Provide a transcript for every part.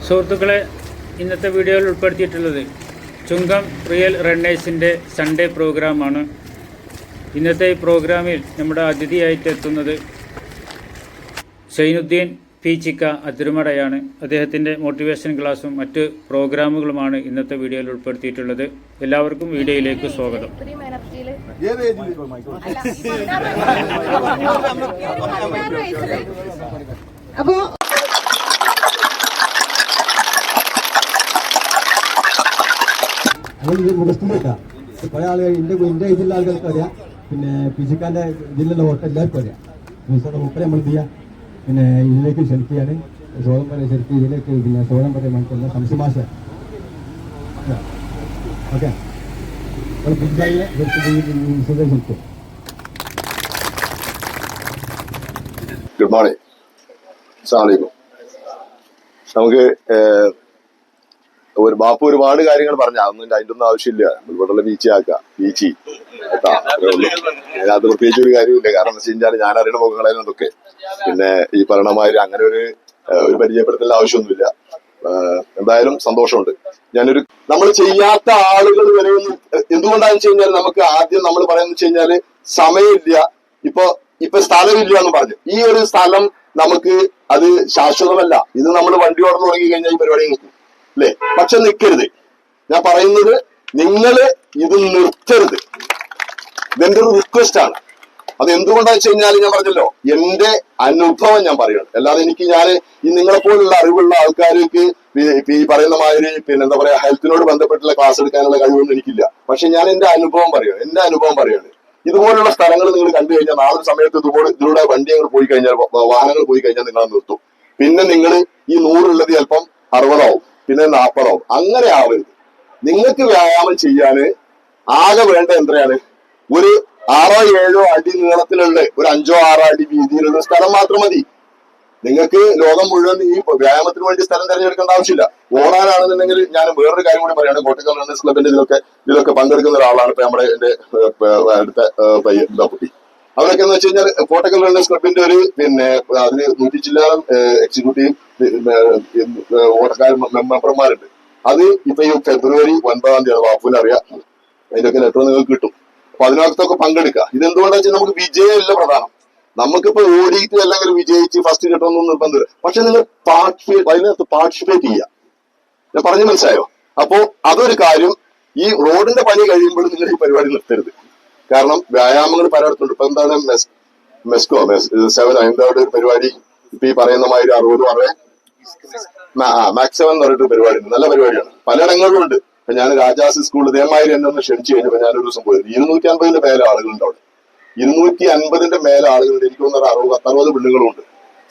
സുഹൃത്തുക്കളെ, ഇന്നത്തെ വീഡിയോയിൽ ഉൾപ്പെടുത്തിയിട്ടുള്ളത് ചുങ്കം റിയൽ റണ്ണേഴ്സിൻ്റെ സൺഡേ പ്രോഗ്രാമാണ്. ഇന്നത്തെ ഈ പ്രോഗ്രാമിൽ നമ്മുടെ അതിഥിയായിട്ട് എത്തുന്നത് സൈനുദ്ദീൻ പീച്ചിക്ക അതിരുമടയാണ്. അദ്ദേഹത്തിൻ്റെ മോട്ടിവേഷൻ ക്ലാസ്സും മറ്റ് പ്രോഗ്രാമുകളുമാണ് ഇന്നത്തെ വീഡിയോയിൽ ഉൾപ്പെടുത്തിയിട്ടുള്ളത്. എല്ലാവർക്കും വീഡിയോയിലേക്ക് സ്വാഗതം. അപ്പോൾ കുറെ ആളുകൾ എന്റെ ഇതിലുള്ള ആളുകൾക്ക് അറിയാം. പിന്നെ പിജിക്കാന്റെ ഇതിലുള്ള ഓട്ടം എല്ലാവർക്കും അറിയാം. മൂപ്പരെ നമ്മൾ എന്ത് ചെയ്യാം, പിന്നെ ഇതിലേക്ക് ക്ഷണിക്കുകയാണ്. സോളം വരെ ശരിക്കും ഇതിലേക്ക് പിന്നെ സോളം വരെ നമുക്കുള്ള സംശയമാശ ഓക്കെ പിജിക്കാലിനെ ക്ഷണിക്കും. ഗുഡ് മോർണിംഗ്, അസ്സലാമു നമുക്ക് ഒരു ബാപ്പു ഒരുപാട് കാര്യങ്ങൾ പറഞ്ഞ അതൊന്നും അതിന്റെ ഒന്നും ആവശ്യമില്ല. ഇവിടെയുള്ള ബീച്ചി അതിനകത്ത് പ്രത്യേകിച്ച് ഒരു കാര്യമില്ല. കാരണം എന്ന് വെച്ച് കഴിഞ്ഞാൽ ഞാൻ അറിയുന്ന മുഖങ്ങളായാലും അതൊക്കെ പിന്നെ ഈ പറയണമാതിരി അങ്ങനെ ഒരു പരിചയപ്പെടുത്തേണ്ട ആവശ്യമൊന്നുമില്ല. എന്തായാലും സന്തോഷമുണ്ട്. നമ്മൾ ചെയ്യാത്ത ആളുകൾ വരെ എന്തുകൊണ്ടാണെന്ന് വെച്ച് കഴിഞ്ഞാൽ നമുക്ക് ആദ്യം നമ്മൾ പറയാന്ന് വെച്ച് കഴിഞ്ഞാല് സമയമില്ല, ഇപ്പൊ സ്ഥലമില്ല എന്ന് പറഞ്ഞു. ഈ ഒരു സ്ഥലം നമുക്ക് അത് ശാശ്വതമല്ല. ഇത് നമ്മൾ വണ്ടി ഓടന്ന് തുടങ്ങി കഴിഞ്ഞാൽ ഈ പരിപാടി നിൽക്കും അല്ലേ? പക്ഷെ നിൽക്കരുത്. ഞാൻ പറയുന്നത് നിങ്ങള് ഇത് നിർത്തരുത്. ഇതെന്റെ ഒരു റിക്വസ്റ്റ് ആണ്. അത് എന്തുകൊണ്ടാന്ന് വെച്ച് കഴിഞ്ഞാൽ ഞാൻ പറഞ്ഞല്ലോ, എന്റെ അനുഭവം ഞാൻ പറയണം. അല്ലാതെ ഞാൻ ഈ നിങ്ങളെപ്പോലുള്ള അറിവുള്ള ആൾക്കാർക്ക് ഈ പറയുന്ന മാതിരി പിന്നെ എന്താ പറയാ ഹെൽത്തിനോട് ബന്ധപ്പെട്ടുള്ള ക്ലാസ് എടുക്കാനുള്ള കഴിവൊന്നും എനിക്കില്ല. പക്ഷെ ഞാൻ എന്റെ അനുഭവം പറയാണ്. ഇതുപോലുള്ള സ്ഥലങ്ങൾ നിങ്ങൾ കണ്ടു കഴിഞ്ഞാൽ നാളെ സമയത്ത് ഇതിലൂടെ വണ്ടികൾ പോയി കഴിഞ്ഞാൽ, വാഹനങ്ങൾ പോയി കഴിഞ്ഞാൽ നിങ്ങൾ നിർത്തും. പിന്നെ നിങ്ങൾ ഈ 100 ഉള്ളത് ചിലപ്പം 60 ആവും, പിന്നെ 40 ആവും. അങ്ങനെ ആവരുത്. നിങ്ങൾക്ക് വ്യായാമം ചെയ്യാന് ആകെ വേണ്ട എത്രയാണ്? ഒരു 6-7 അടി നീളത്തിലുള്ള ഒരു 5-6 അടി വീതിയിലുള്ള സ്ഥലം മാത്രം മതി. നിങ്ങൾക്ക് ലോകം മുഴുവൻ ഈ വ്യായാമത്തിന് വേണ്ടി സ്ഥലം തിരഞ്ഞെടുക്കേണ്ട ആവശ്യമില്ല. ഓടാനാണെന്നുണ്ടെങ്കിൽ ഞാൻ വേറൊരു കാര്യം കൂടി പറയാണ്. കോട്ടക്കൽ റണ്ണേഴ്സ് ക്ലബിന്റെ ഇതിലൊക്കെ പങ്കെടുക്കുന്ന ഒരാളാണ് ഇപ്പൊ നമ്മുടെ എന്റെ അടുത്ത കുട്ടി. അവരൊക്കെ എന്ന് വെച്ച് കഴിഞ്ഞാൽ കോട്ടക്കൽ റണ്ണേഴ്സ് ക്ലബിന്റെ ഒരു പിന്നെ അതിന് 100 ചില്ലാനം എക്സിക്യൂട്ടീവ് ഓട്ടക്കാർ മെമ്പർമാരുണ്ട്. അത് ഇപ്പൊ ഈ ഫെബ്രുവരി 9-ാം തീയതി ബാപ്പുവിനെ അറിയാം. അതിന്റെയൊക്കെ ലെറ്റർ നിങ്ങൾക്ക് കിട്ടും. അപ്പൊ അതിനകത്തൊക്കെ പങ്കെടുക്കുക. ഇതെന്തുകൊണ്ടാണെന്ന് വെച്ചാൽ നമുക്ക് വിജയമല്ല പ്രധാനം. നമുക്കിപ്പോ ഓടിയിട്ട് അല്ലെങ്കിൽ വിജയിച്ച് ഫസ്റ്റ് കിട്ടണമെന്ന് നിർബന്ധമില്ല. പക്ഷെ നിങ്ങൾ അതിനകത്ത് പാർട്ടിസിപ്പേറ്റ് ചെയ്യുക. ഞാൻ പറഞ്ഞു മനസ്സിലായോ? അപ്പോ അതൊരു കാര്യം. ഈ റോഡിന്റെ പണി കഴിയുമ്പോൾ നിങ്ങൾ ഈ പരിപാടി നിർത്തരുത്. കാരണം വ്യായാമങ്ങൾ പലയിടത്തുണ്ട്. ഇപ്പൊ എന്താണ് മെസ്കോ 7 അതിന്റെ ഒരു പരിപാടി ഇപ്പൊ ഈ പറയുന്ന മാതിരി 60 മാക്സിമം എന്ന് പറഞ്ഞിട്ട് പരിപാടി ഉണ്ട്. നല്ല പരിപാടിയാണ്. പലയിടങ്ങളിലും ഉണ്ട്. ഇപ്പൊ ഞാൻ രാജാസ് സ്കൂളിൽ ഇതേമാതിരി എന്നെ ഒന്ന് ക്ഷണിച്ചു കഴിഞ്ഞപ്പോ ഞാനൊരു ദിവസം പോയത് 250 മേലെ ആളുകളുണ്ട് അവിടെ. 250 മേലെ ആളുകളുണ്ട്. എനിക്ക് തോന്നുന്നത് 60 പെണ്ണുങ്ങളുണ്ട്,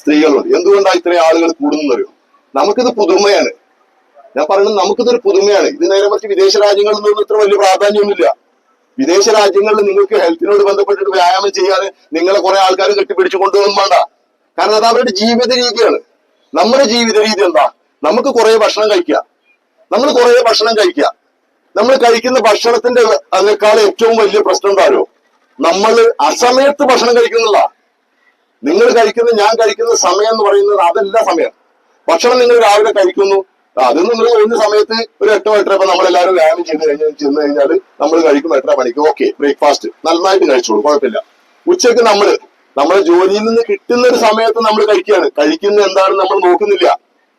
സ്ത്രീകളുണ്ട്. എന്തുകൊണ്ടാണ് ഇത്രയും ആളുകൾ കൂടുന്നറിയോ? നമുക്കിത് പുതുമയാണ്. ഞാൻ പറയുന്നത് നമുക്കിതൊരു പുതുമയാണ്. ഇത് നേരെ മറിച്ച് വിദേശ രാജ്യങ്ങളിൽ നിന്നും ഇത്ര വലിയ പ്രാധാന്യമൊന്നുമില്ല. വിദേശ രാജ്യങ്ങളിൽ നിങ്ങൾക്ക് ഹെൽത്തിനോട് ബന്ധപ്പെട്ടിട്ട് വ്യായാമം ചെയ്യാൻ നിങ്ങളെ കുറെ ആൾക്കാർ കെട്ടിപ്പിടിച്ചു കൊണ്ടുപോകും വേണ്ട. കാരണം അത് അവരുടെ ജീവിത രീതിയാണ്. നമ്മുടെ ജീവിത രീതി എന്താ? നമുക്ക് കുറെ ഭക്ഷണം കഴിക്കുക. നമ്മൾ കഴിക്കുന്ന ഭക്ഷണത്തിന്റെ അതിനേക്കാൾ ഏറ്റവും വലിയ പ്രശ്നം എന്താണോ? നമ്മൾ അസമയത്ത് ഭക്ഷണം കഴിക്കുന്നില്ല. നിങ്ങൾ കഴിക്കുന്ന ഞാൻ കഴിക്കുന്ന സമയം എന്ന് പറയുന്നത് അതല്ല സമയം. ഭക്ഷണം നിങ്ങൾ രാവിലെ കഴിക്കുന്നു, അത് നിങ്ങൾ ഒരു സമയത്ത് ഒരു 8-8 ഇപ്പൊ നമ്മളെല്ലാവരും വ്യായാമം ചെന്ന് കഴിഞ്ഞാൽ നമ്മൾ കഴിക്കും 8:30 മണിക്ക്. ഓക്കെ, ബ്രേക്ക്ഫാസ്റ്റ് നന്നായിട്ട് കഴിച്ചോളൂ, കുഴപ്പമില്ല. ഉച്ചക്ക് നമ്മുടെ ജോലിയിൽ നിന്ന് കിട്ടുന്ന ഒരു സമയത്ത് നമ്മൾ കഴിക്കുകയാണ്. കഴിക്കുന്നത് എന്താണെന്ന് നമ്മൾ നോക്കുന്നില്ല.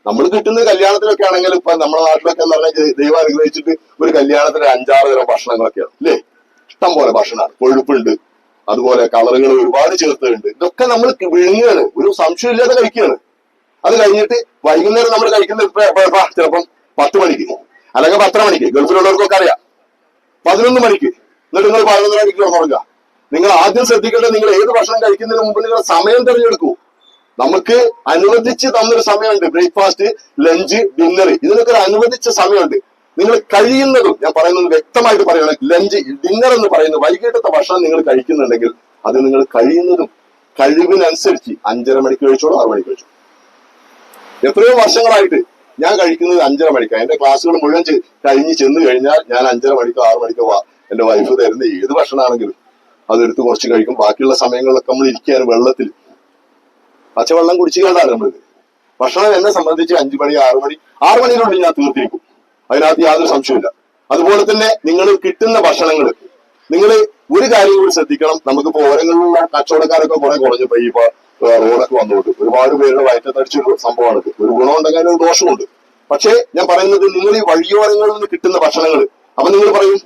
നമ്മൾ കിട്ടുന്ന കല്യാണത്തിലൊക്കെ ആണെങ്കിൽ ഇപ്പൊ നമ്മുടെ നാട്ടിലൊക്കെ എന്ന് പറഞ്ഞാൽ ദൈവം അനുഗ്രഹിച്ചിട്ട് ഒരു കല്യാണത്തിന് 5-6 തരം ഭക്ഷണങ്ങളൊക്കെയാണ് അല്ലേ? ഇഷ്ടം പോലെ ഭക്ഷണമാണ്. കൊഴുപ്പുണ്ട്, അതുപോലെ കളറുകൾ ഒരുപാട് ചേർത്തുണ്ട്. ഇതൊക്കെ നമ്മൾ വിഴുങ്ങുകയാണ്, ഒരു സംശയമില്ലാതെ കഴിക്കുകയാണ്. അത് കഴിഞ്ഞിട്ട് വൈകുന്നേരം നമ്മൾ കഴിക്കുന്ന ചിലപ്പം 10 മണിക്ക് അല്ലെങ്കിൽ 10:30 മണിക്ക്. ഗൾഫിലുള്ളവർക്കൊക്കെ അറിയാം 11 മണിക്ക്. എന്നിട്ട് നിങ്ങൾ 11 മണിക്ക് ഉറങ്ങുക. നിങ്ങൾ ആദ്യം ശ്രദ്ധിക്കേണ്ടത് നിങ്ങൾ ഏത് ഭക്ഷണം കഴിക്കുന്നതിന് മുമ്പ് നിങ്ങൾ സമയം തിരഞ്ഞെടുക്കൂ. നമുക്ക് അനുവദിച്ച് തന്നൊരു സമയമുണ്ട്. ബ്രേക്ക്ഫാസ്റ്റ്, ലഞ്ച്, ഡിന്നർ, ഇതിനൊക്കെ ഒരു അനുവദിച്ച സമയമുണ്ട്. നിങ്ങൾ കഴിയുന്നതും, ഞാൻ പറയുന്നത് വ്യക്തമായിട്ട് പറയണം, ലഞ്ച്, ഡിന്നർ എന്ന് പറയുന്നത് വൈകിട്ടത്തെ ഭക്ഷണം നിങ്ങൾ കഴിക്കുന്നുണ്ടെങ്കിൽ അത് നിങ്ങൾ കഴിയുന്നതും കഴിവിനനുസരിച്ച് 5:30 മണിക്ക് കഴിച്ചോളൂ, 6 മണിക്ക് കഴിച്ചോളൂ. എത്രയോ വർഷങ്ങളായിട്ട് ഞാൻ കഴിക്കുന്നത് 5:30 മണിക്കാണ്. എന്റെ ക്ലാസ്സുകൾ മുഴുവൻ കഴിഞ്ഞ് ചെന്ന് കഴിഞ്ഞാൽ ഞാൻ 5:30 മണിക്കോ 6 മണിക്കോ എന്റെ വൈഫ് തരുന്ന ഏത് ഭക്ഷണമാണെങ്കിലും അതെടുത്ത് കുറച്ച് കഴിക്കും. ബാക്കിയുള്ള സമയങ്ങളിലൊക്കെ നമ്മൾ ഇരിക്കുകയാണ് വെള്ളത്തിൽ. പച്ചവെള്ളം കുടിച്ചു കേട്ടാണ് നമ്മളിത്. ഭക്ഷണം എന്നെ സംബന്ധിച്ച് 5 മണി 6 മണിയിലുള്ളിൽ ഞാൻ തീർത്തിരിക്കും. അതിനകത്ത് യാതൊരു സംശയമില്ല. അതുപോലെ തന്നെ നിങ്ങൾ കിട്ടുന്ന ഭക്ഷണങ്ങൾ നിങ്ങൾ ഒരു കാര്യം കൂടി ശ്രദ്ധിക്കണം. നമുക്കിപ്പോ ഓരങ്ങളിലുള്ള കച്ചവടക്കാരൊക്കെ കുറെ കുറഞ്ഞപ്പോ ഈ റോഡൊക്കെ വന്നുകൊണ്ട് ഒരുപാട് പേരുടെ വയറ്റത്തടിച്ചൊരു സംഭവമാണ്. ഒരു ഗുണമുണ്ടെങ്കിൽ അതിനൊരു ദോഷമുണ്ട്. പക്ഷേ ഞാൻ പറയുന്നത് നിങ്ങൾ ഈ വഴിയോരങ്ങളിൽ നിന്ന് കിട്ടുന്ന ഭക്ഷണങ്ങൾ അപ്പൊ നിങ്ങൾ പറയും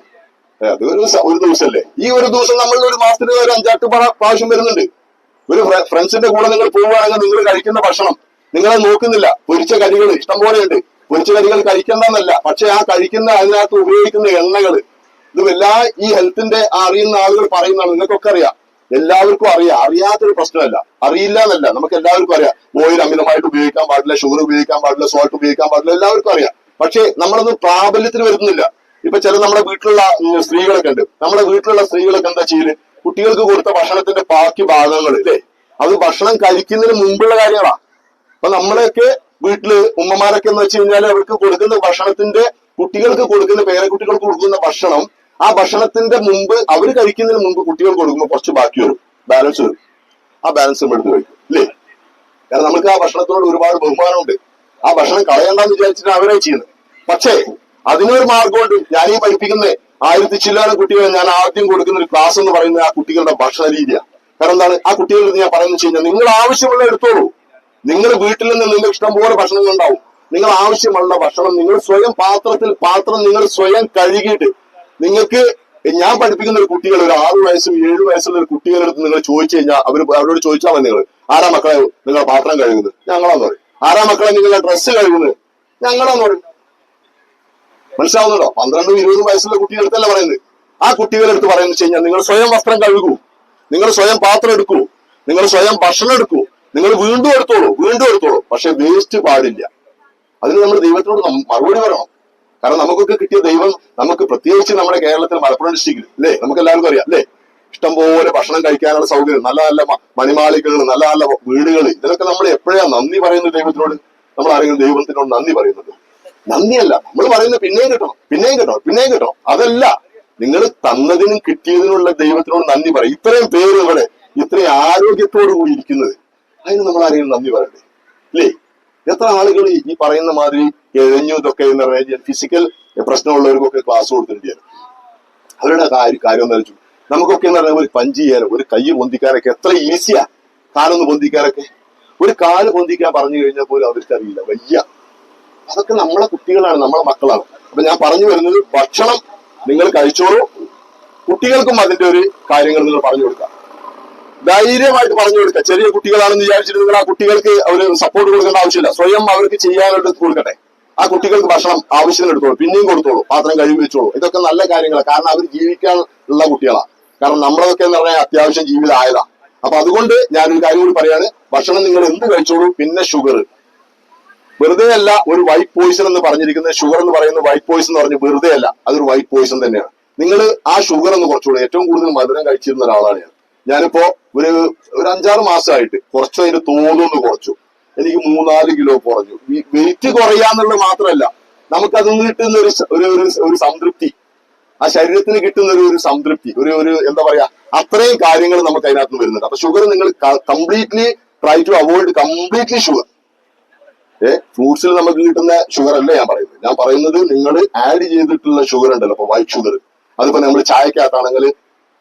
അത് ഒരു ദിവസമല്ലേ. ഈ ഒരു ദിവസം നമ്മൾ ഒരു മാസത്തിന് ഒരു 5-8 പ്രാവശ്യം വരുന്നുണ്ട്. ഒരു ഫ്രണ്ട്സിന്റെ കൂടെ നിങ്ങൾ പോവുകയാണെങ്കിൽ നിങ്ങൾ കഴിക്കുന്ന ഭക്ഷണം നിങ്ങളെ നോക്കുന്നില്ല. പൊരിച്ച കറികൾ ഇഷ്ടംപോലെ ഉണ്ട്. പൊരിച്ച കറികൾ കഴിക്കേണ്ടെന്നല്ല, പക്ഷെ ആ കഴിക്കുന്ന അതിനകത്ത് ഉപയോഗിക്കുന്ന എണ്ണകൾ ഇതുമെല്ലാം ഈ ഹെൽത്തിന്റെ അറിയുന്ന ആളുകൾ പറയുന്നതാണ്. നിങ്ങൾക്കൊക്കെ അറിയാം, എല്ലാവർക്കും അറിയാം. അറിയാത്തൊരു പ്രശ്നമല്ല, അറിയില്ല എന്നല്ല, നമുക്ക് എല്ലാവർക്കും അറിയാം. ഓയിൽ അമിതമായിട്ട് ഉപയോഗിക്കാൻ പാടില്ല, ഷുഗർ ഉപയോഗിക്കാൻ പാടില്ല, സോൾട്ട് ഉപയോഗിക്കാൻ പാടില്ല, എല്ലാവർക്കും അറിയാം. പക്ഷെ നമ്മളത് പ്രാബല്യത്തിന് വരുന്നില്ല. ഇപ്പൊ ചില നമ്മുടെ വീട്ടിലുള്ള സ്ത്രീകളൊക്കെ ഉണ്ട്. നമ്മുടെ വീട്ടിലുള്ള സ്ത്രീകളൊക്കെ എന്താ ചെയ്യല്? കുട്ടികൾക്ക് കൊടുത്ത ഭക്ഷണത്തിന്റെ ബാക്കി ഭാഗങ്ങൾ ഇല്ലേ, അത് ഭക്ഷണം കഴിക്കുന്നതിന് മുമ്പുള്ള കാര്യങ്ങളാ. അപ്പൊ നമ്മളെയൊക്കെ വീട്ടില് ഉമ്മമാരൊക്കെ എന്ന് വെച്ച് കഴിഞ്ഞാൽ അവർക്ക് കൊടുക്കുന്ന ഭക്ഷണത്തിന്റെ കുട്ടികൾക്ക് കൊടുക്കുന്ന പേരക്കുട്ടികൾക്ക് കൊടുക്കുന്ന ഭക്ഷണം ആ ഭക്ഷണത്തിന്റെ മുമ്പ് അവർ കഴിക്കുന്നതിന് മുമ്പ് കുട്ടികൾ കൊടുക്കുമ്പോൾ കുറച്ച് ബാക്കി വരും, ബാലൻസ് വരും. ആ ബാലൻസ് നമ്മൾ എടുത്ത് കഴിക്കും ഇല്ലേ? കാരണം നമുക്ക് ആ ഭക്ഷണത്തോട് ഒരുപാട് ബഹുമാനമുണ്ട്. ആ ഭക്ഷണം കളയണ്ടെന്ന് വിചാരിച്ചിട്ട് അവരെ ചെയ്യുന്നത്. പക്ഷേ അതിനൊരു മാർഗമുണ്ട്. ഞാൻ ഈ പഠിപ്പിക്കുന്ന 1000 ചില്ലാനം കുട്ടികളെ ഞാൻ ആദ്യം കൊടുക്കുന്ന ഒരു ക്ലാസ് എന്ന് പറയുന്നത് ആ കുട്ടികളുടെ ഭക്ഷണ രീതിയാണ്. കാരണം എന്താണ്? ആ കുട്ടികളുടെ ഞാൻ പറയുന്നത് വെച്ച് കഴിഞ്ഞാൽ നിങ്ങൾ ആവശ്യമുള്ള എടുത്തോളൂ. നിങ്ങൾ വീട്ടിൽ നിന്ന് നിങ്ങൾക്ക് ഇഷ്ടംപോലെ ഭക്ഷണങ്ങൾ ഉണ്ടാവും. നിങ്ങൾ ആവശ്യമുള്ള ഭക്ഷണം നിങ്ങൾ സ്വയം പാത്രം നിങ്ങൾ സ്വയം കഴുകിയിട്ട് നിങ്ങൾക്ക് ഞാൻ പഠിപ്പിക്കുന്ന ഒരു കുട്ടികൾ ഒരു 6 വയസ്സും 7 വയസ്സുള്ള ഒരു കുട്ടികളെടുത്ത് നിങ്ങൾ ചോദിച്ചു കഴിഞ്ഞാൽ അവരോട് ചോദിച്ചാൽ മതി, നിങ്ങൾ ആരാ മക്കളെ നിങ്ങളെ പാത്രം കഴുകുന്നത്? ഞങ്ങളാന്ന് പറയും. ആരാ മക്കളെ നിങ്ങളുടെ ഡ്രസ്സ് കഴുകുന്നത്? ഞങ്ങളാന്ന് പറയും. മനസ്സിലാവുന്നുണ്ടോ? 12-20 വയസ്സുള്ള കുട്ടികളെടുത്തല്ല പറയുന്നത്. ആ കുട്ടികളെടുത്ത് പറയുന്നത് വെച്ച് കഴിഞ്ഞാൽ നിങ്ങൾ സ്വയം വസ്ത്രം കഴുകൂ, നിങ്ങൾ സ്വയം പാത്രം എടുക്കൂ, നിങ്ങൾ സ്വയം ഭക്ഷണം എടുക്കൂ, നിങ്ങൾ വീണ്ടും എടുത്തോളൂ. പക്ഷെ വേസ്റ്റ് പാടില്ല. അതിന് നമ്മൾ ദൈവത്തിനോട് മറുപടി പറയണം. കാരണം നമുക്കൊക്കെ കിട്ടിയ ദൈവം നമുക്ക് പ്രത്യേകിച്ച് നമ്മുടെ കേരളത്തിൽ മലപ്പുറം ഡിസ്ട്രിക്റ്റിൽ അല്ലേ, നമുക്ക് എല്ലാവർക്കും അറിയാം അല്ലേ, ഇഷ്ടംപോലെ ഭക്ഷണം കഴിക്കാനുള്ള സൗകര്യം, നല്ല നല്ല മണിമാളികൾ, നല്ല നല്ല വീടുകൾ, ഇതിനൊക്കെ നമ്മൾ എപ്പോഴാ നന്ദി പറയുന്നത് ദൈവത്തിനോട്? നമ്മൾ ആരെങ്കിലും ദൈവത്തിനോട് നന്ദി പറയുന്നത്? നന്ദിയല്ല, നമ്മൾ പറയുന്നത് പിന്നെയും കിട്ടണം. അതല്ല, നിങ്ങൾ തന്നതിനും കിട്ടിയതിനുള്ള ദൈവത്തിനോട് നന്ദി പറയും. ഇത്രയും പേര് ഇവിടെ ഇത്രയും ആരോഗ്യത്തോടു കൂടി ഇരിക്കുന്നത്, അതിന് നമ്മൾ ആരെങ്കിലും നന്ദി പറയണ്ടേ? ഇല്ലേ? എത്ര ആളുകൾ ഈ പറയുന്ന മാതിരി എഴഞ്ഞു ഇതൊക്കെ എന്ന് പറഞ്ഞാൽ ഫിസിക്കൽ പ്രശ്നമുള്ളവർക്കൊക്കെ ക്ലാസ് കൊടുത്തിട്ടുണ്ട്. അവരുടെ കാര്യം എന്താ വെച്ചു, നമുക്കൊക്കെ എന്ന് പറഞ്ഞാൽ ഒരു പഞ്ച് ചെയ്യാനോ ഒരു കൈ പൊന്തിക്കാനൊക്കെ എത്ര ഈസിയാ. കാലൊന്ന് പൊന്തിക്കാനൊക്കെ, ഒരു കാല് പൊന്തിക്കാൻ പറഞ്ഞു കഴിഞ്ഞാൽ പോലും അവർക്കറിയില്ല, വയ്യ. അതൊക്കെ നമ്മളെ കുട്ടികളാണ്, നമ്മളെ മക്കളാണ്. അപ്പൊ ഞാൻ പറഞ്ഞു വരുന്നത്, ഭക്ഷണം നിങ്ങൾ കഴിച്ചോളൂ, കുട്ടികൾക്കും അതിന്റെ ഒരു കാര്യങ്ങൾ നിങ്ങൾ പറഞ്ഞു കൊടുക്കാം, ധൈര്യമായിട്ട് പറഞ്ഞു കൊടുക്കുക. ചെറിയ കുട്ടികളാണെന്ന് വിചാരിച്ചിട്ട് നിങ്ങൾ ആ കുട്ടികൾക്ക് ഒരു സപ്പോർട്ട് കൊടുക്കേണ്ട ആവശ്യമില്ല. സ്വയം അവർക്ക് ചെയ്യാനായിട്ട് കൊടുക്കട്ടെ. ആ കുട്ടികൾക്ക് ഭക്ഷണം ആവശ്യത്തിന് എടുത്തോളൂ, പിന്നെയും കൊടുത്തോളൂ, പാത്രം കഴുകി വെച്ചോളൂ. ഇതൊക്കെ നല്ല കാര്യങ്ങളാണ്. കാരണം അവർ ജീവിക്കാനുള്ള കുട്ടികളാണ്. കാരണം നമ്മളതൊക്കെ എന്ന് പറഞ്ഞാൽ അത്യാവശ്യം ജീവിതം ആയതാ. അപ്പൊ അതുകൊണ്ട് ഞാനൊരു കാര്യം കൂടി പറയാണ്, ഭക്ഷണം നിങ്ങൾ എന്ത് കഴിച്ചോളൂ. പിന്നെ ഷുഗർ വെറുതെ അല്ല, ഒരു വൈറ്റ് പോയിസൺ എന്ന് പറഞ്ഞിരിക്കുന്നത്. ഷുഗർ എന്ന് പറയുന്നത് വൈറ്റ് പോയിസൺ എന്ന് പറഞ്ഞ് വെറുതെ അല്ല, അതൊരു വൈറ്റ് പോയിസൺ തന്നെയാണ്. നിങ്ങൾ ആ ഷുഗർ ഒന്ന് കുറച്ചുകൂടി, ഏറ്റവും കൂടുതൽ മധുരം കഴിച്ചിരുന്ന ഒരാളാണ് ഞാനിപ്പോ ഒരു 5-6 മാസമായിട്ട് കുറച്ചു അതിന്റെ തോതൊന്ന് കുറച്ചു. എനിക്ക് 3-4 കിലോ കുറഞ്ഞു. വെയിറ്റ് കുറയാന്നുള്ളത് മാത്രമല്ല, നമുക്കതിൽ നിന്ന് കിട്ടുന്ന ഒരു സംതൃപ്തി, ആ ശരീരത്തിന് കിട്ടുന്ന ഒരു സംതൃപ്തി, ഒരു എന്താ പറയാ, അത്രയും കാര്യങ്ങൾ നമുക്ക് അതിനകത്ത് വരുന്നുണ്ട്. അപ്പൊ ഷുഗർ നിങ്ങൾ completely try to avoid completely sugar. ഫ്രൂട്ട്സിൽ നമുക്ക് കിട്ടുന്ന ഷുഗർ അല്ല ഞാൻ പറയുന്നത് നിങ്ങൾ ആഡ് ചെയ്തിട്ടുള്ള ഷുഗർ ഉണ്ടല്ലോ. അപ്പൊ വൈറ്റ് ഷുഗർ, അതിപ്പോ നമ്മൾ ചായക്കകത്താണെങ്കിൽ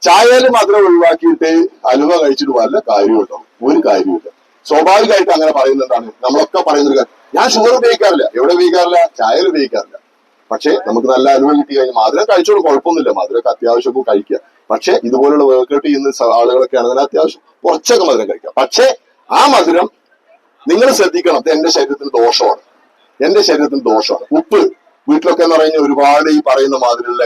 ചായയിൽ മധുരം ഒഴിവാക്കിയിട്ട് അലുവ കഴിച്ചിട്ട് വല്ല കാര്യമുണ്ടോ? ഒരു കാര്യമില്ല. സ്വാഭാവികമായിട്ട് അങ്ങനെ പറയുന്നതാണ്. നമ്മളൊക്കെ പറയുന്നൊരു കാര്യം, ഞാൻ ഷുഗർ ഉപയോഗിക്കാറില്ല. എവിടെ ഉപയോഗിക്കാറില്ല? ചായയിൽ ഉപയോഗിക്കാറില്ല. പക്ഷെ നമുക്ക് നല്ല അലുവ കിട്ടി കഴിഞ്ഞാൽ മധുരം കഴിച്ചോളൂ, കുഴപ്പമൊന്നുമില്ല. മധുരമൊക്കെ അത്യാവശ്യമൊക്കെ കഴിക്കുക. പക്ഷെ ഇതുപോലുള്ള വർക്കൗട്ട് ചെയ്യുന്ന ആളുകളൊക്കെ ആണെങ്കിൽ അത്യാവശ്യം കുറച്ചൊക്കെ മധുരം കഴിക്കാം. പക്ഷെ ആ മധുരം നിങ്ങൾ ശ്രദ്ധിക്കണം, എന്റെ ശരീരത്തിന് ദോഷമാണ്. ഉപ്പ് വീട്ടിലൊക്കെ എന്ന് പറഞ്ഞാൽ ഒരുപാട് ഈ പറയുന്ന മാതിരിയുള്ള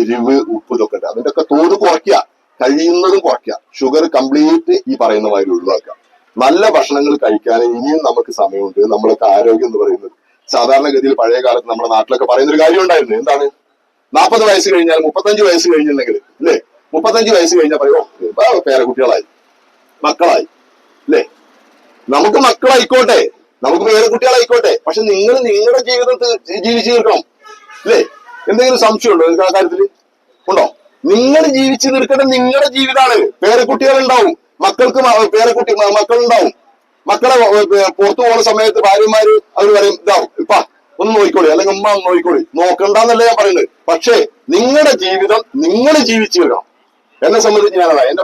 എരിവ്, ഉപ്പ് ഇതൊക്കെ ഉണ്ട്. അതിന്റെ ഒക്കെ തോത് കുറയ്ക്കുക, കഴിയുന്നതും കുറയ്ക്കുക. ഷുഗർ കംപ്ലീറ്റ് ഈ പറയുന്ന മാതിരി ഒഴിവാക്കുക. നല്ല ഭക്ഷണങ്ങൾ കഴിക്കാൻ ഇനിയും നമുക്ക് സമയമുണ്ട്. നമ്മളൊക്കെ ആരോഗ്യം എന്ന് പറയുന്നത് സാധാരണഗതിയിൽ പഴയ കാലത്ത് നമ്മുടെ നാട്ടിലൊക്കെ പറയുന്ന ഒരു കാര്യം ഉണ്ടായിരുന്നു. എന്താണ്? 40 വയസ്സ് കഴിഞ്ഞാൽ 35 വയസ്സ് കഴിഞ്ഞിട്ടുണ്ടെങ്കിൽ അല്ലേ, 35 വയസ്സ് കഴിഞ്ഞാൽ പറയുമോ പേരക്കുട്ടികളായി, മക്കളായി അല്ലേ. നമുക്ക് മക്കളായിക്കോട്ടെ, നമുക്ക് പേരക്കുട്ടികളായിക്കോട്ടെ, പക്ഷെ നിങ്ങൾ നിങ്ങളുടെ ജീവിതം ജീവിച്ചു തീർക്കണം അല്ലേ. എന്തെങ്കിലും സംശയമുണ്ടോ നിങ്ങൾക്ക് ആ കാര്യത്തിൽ? ഉണ്ടോ? നിങ്ങൾ ജീവിച്ചു തീർക്കേണ്ട നിങ്ങളുടെ ജീവിതമാണ്. പേരക്കുട്ടികൾ ഉണ്ടാവും, മക്കൾക്ക് മക്കളുണ്ടാവും. മക്കളെ പുറത്തു പോകുന്ന സമയത്ത് ഭാര്യമാര് അവർ പറയും ഇതാ ഇപ്പാ ഒന്ന് നോക്കിക്കോളി, അല്ലെങ്കിൽ ഉമ്മ ഒന്ന് നോക്കിക്കോളി. നോക്കണ്ടെന്നല്ല ഞാൻ പറയുന്നത്. പക്ഷേ നിങ്ങളുടെ ജീവിതം നിങ്ങൾ ജീവിച്ചു വരണം. എന്നെ സംബന്ധിച്ച് ഞാനതാ എന്റെ